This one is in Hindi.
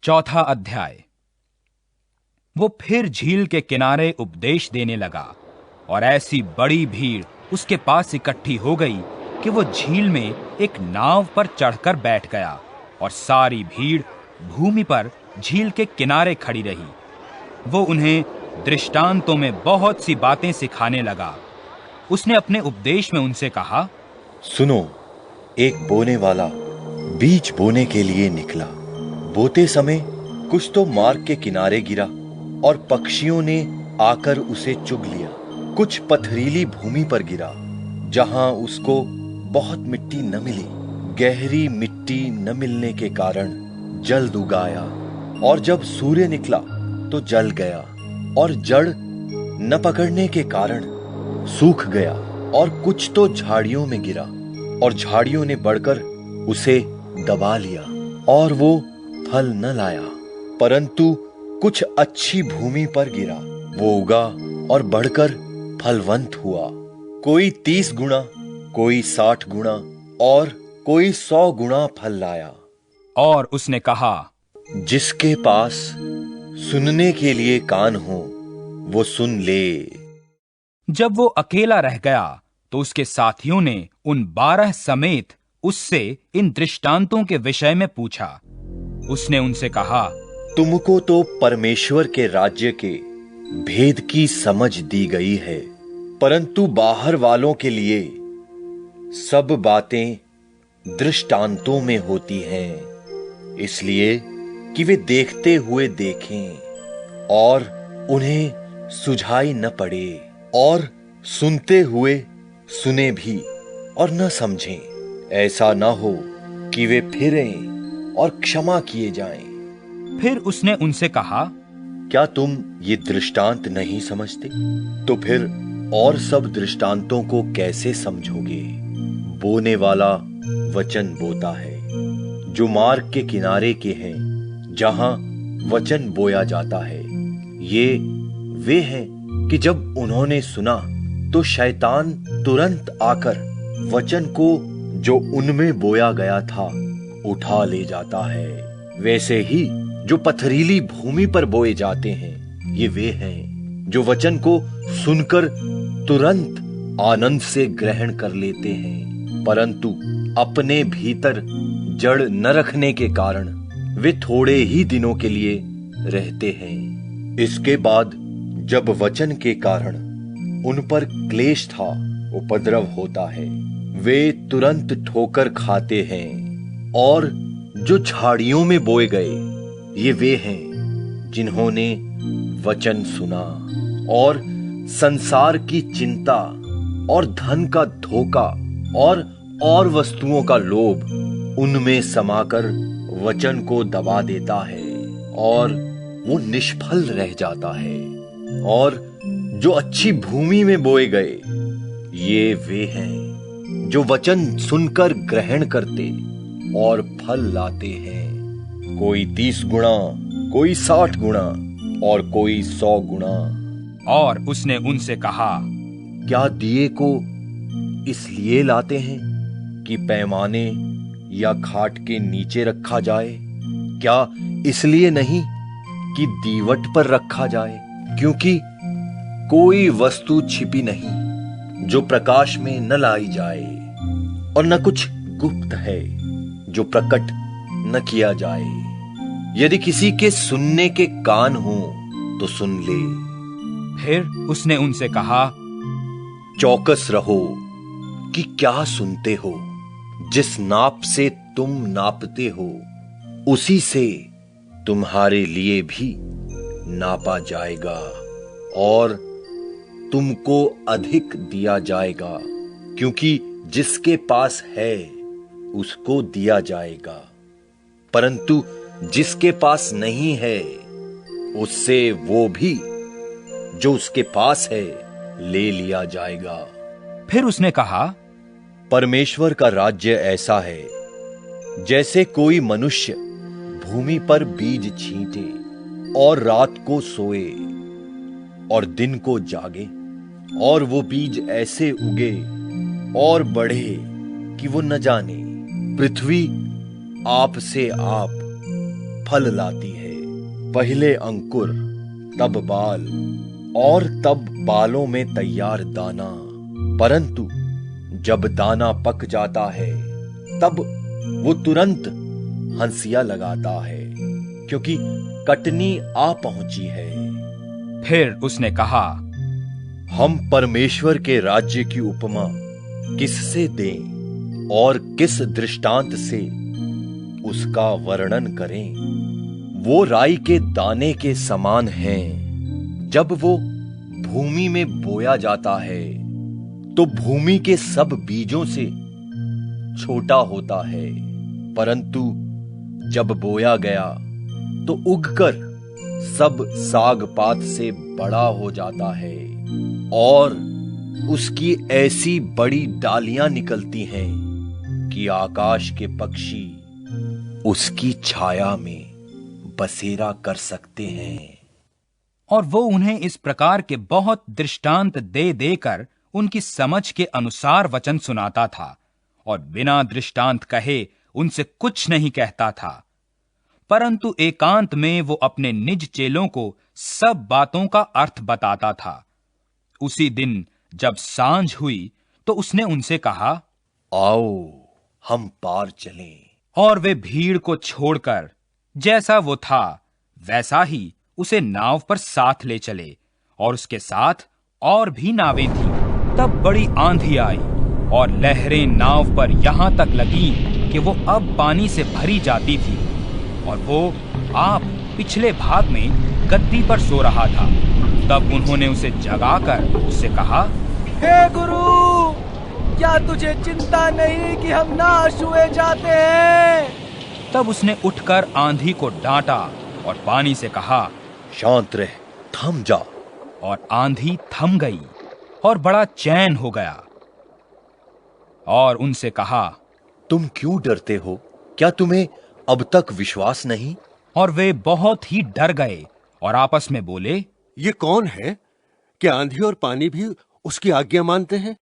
चौथा अध्याय। वो फिर झील के किनारे उपदेश देने लगा और ऐसी बड़ी भीड़ उसके पास इकट्ठी हो गई कि वो झील में एक नाव पर चढ़कर बैठ गया और सारी भीड़ भूमि पर झील के किनारे खड़ी रही। वो उन्हें दृष्टांतों में बहुत सी बातें सिखाने लगा। उसने अपने उपदेश में उनसे कहा, सुनो, एक बोने वाला बीज बोने के लिए निकला। बोते समय कुछ तो मार्ग के किनारे गिरा और पक्षियों ने आकर उसे चुग लिया। कुछ पथरीली भूमि पर गिरा जहां उसको बहुत मिट्टी न मिली। गहरी मिट्टी न मिलने के कारण जल्द उगाया और जब सूर्य निकला तो जल गया और जड़ न पकड़ने के कारण सूख गया। और कुछ तो झाड़ियों में गिरा और झाड़ियों ने बढ़कर उसे दबा लिया और वो फल न लाया। परंतु कुछ अच्छी भूमि पर गिरा, वो उगा और बढ़कर फलवंत हुआ। कोई 30 गुना, कोई 60 गुना और कोई 100 गुना फल लाया। और उसने कहा, जिसके पास सुनने के लिए कान हो वो सुन ले। जब वो अकेला रह गया तो उसके साथियों ने उन 12 समेत उससे इन दृष्टांतों के विषय में पूछा। उसने उनसे कहा, तुमको तो परमेश्वर के राज्य के भेद की समझ दी गई है, परंतु बाहर वालों के लिए सब बातें दृष्टांतों में होती हैं, इसलिए कि वे देखते हुए देखें और उन्हें सुझाई न पड़े, और सुनते हुए सुने भी और न समझें। ऐसा न हो कि वे फिरें और क्षमा किए जाएं। फिर उसने उनसे कहा, क्या तुम ये दृष्टांत नहीं समझते? तो फिर और सब दृष्टांतों को कैसे समझोगे? बोने वाला वचन बोता है जो मार्ग के किनारे के हैं, जहां वचन बोया जाता है। ये वे हैं कि जब उन्होंने सुना तो शैतान तुरंत आकर वचन को जो उनमें बोया गया था उठा ले जाता है। वैसे ही जो पथरीली भूमि पर बोए जाते हैं, ये वे हैं जो वचन को सुनकर तुरंत आनंद से ग्रहण कर लेते हैं, परंतु अपने भीतर जड़ न रखने के कारण वे थोड़े ही दिनों के लिए रहते हैं। इसके बाद जब वचन के कारण उन पर क्लेश था, उपद्रव होता है, वे तुरंत ठोकर खाते हैं। और जो झाड़ियों में बोए गए, ये वे हैं जिन्होंने वचन सुना और संसार की चिंता और धन का धोखा और वस्तुओं का लोभ उनमें समाकर वचन को दबा देता है और वो निष्फल रह जाता है। और जो अच्छी भूमि में बोए गए, ये वे हैं जो वचन सुनकर ग्रहण करते और फल लाते हैं। कोई 30 गुना, कोई 60 गुना और कोई 100 गुना। और उसने उनसे कहा, क्या दिए को इसलिए लाते हैं कि पैमाने या खाट के नीचे रखा जाए? क्या इसलिए नहीं कि दीवट पर रखा जाए? क्योंकि कोई वस्तु छिपी नहीं जो प्रकाश में न लाई जाए, और न कुछ गुप्त है जो प्रकट न किया जाए। यदि किसी के सुनने के कान हो तो सुन ले। फिर उसने उनसे कहा, चौकस रहो कि क्या सुनते हो। जिस नाप से तुम नापते हो, उसी से तुम्हारे लिए भी नापा जाएगा और तुमको अधिक दिया जाएगा, क्योंकि जिसके पास है उसको दिया जाएगा, परंतु जिसके पास नहीं है उससे वो भी जो उसके पास है ले लिया जाएगा। फिर उसने कहा, परमेश्वर का राज्य ऐसा है जैसे कोई मनुष्य भूमि पर बीज छींटे और रात को सोए और दिन को जागे, और वो बीज ऐसे उगे और बढ़े कि वो न जाने। पृथ्वी आप से आप फल लाती है। पहले अंकुर, तब बाल, और तब बालों में तैयार दाना। परंतु जब दाना पक जाता है तब वो तुरंत हंसिया लगाता है, क्योंकि कटनी आ पहुंची है। फिर उसने कहा, हम परमेश्वर के राज्य की उपमा किससे दें और किस दृष्टांत से उसका वर्णन करें? वो राई के दाने के समान हैं। जब वो भूमि में बोया जाता है तो भूमि के सब बीजों से छोटा होता है, परंतु जब बोया गया तो उगकर सब साग पात से बड़ा हो जाता है और उसकी ऐसी बड़ी डालियां निकलती हैं कि आकाश के पक्षी उसकी छाया में बसेरा कर सकते हैं। और वो उन्हें इस प्रकार के बहुत दृष्टांत दे देकर उनकी समझ के अनुसार वचन सुनाता था, और बिना दृष्टांत कहे उनसे कुछ नहीं कहता था। परंतु एकांत में वो अपने निज चेलों को सब बातों का अर्थ बताता था। उसी दिन जब सांझ हुई तो उसने उनसे कहा, आओ हम पार चलें। और वे भीड़ को छोड़कर जैसा वो था वैसा ही उसे नाव पर साथ ले चले, और उसके साथ और भी नावें थीं। तब बड़ी आंधी आई और लहरें नाव पर यहां तक लगी कि वो अब पानी से भरी जाती थी, और वो आप पिछले भाग में गद्दी पर सो रहा था। तब उन्होंने उसे जगाकर उससे कहा, हे गुरु, क्या तुझे चिंता नहीं कि हम नाश हुए जाते हैं? तब उसने उठकर आंधी को डांटा और पानी से कहा, शांत रह, थम जा। और आंधी थम गई और बड़ा चैन हो गया। और उनसे कहा, तुम क्यों डरते हो? क्या तुम्हें अब तक विश्वास नहीं? और वे बहुत ही डर गए और आपस में बोले, ये कौन है कि आंधी और पानी भी उसकी आज्ञा मानते हैं?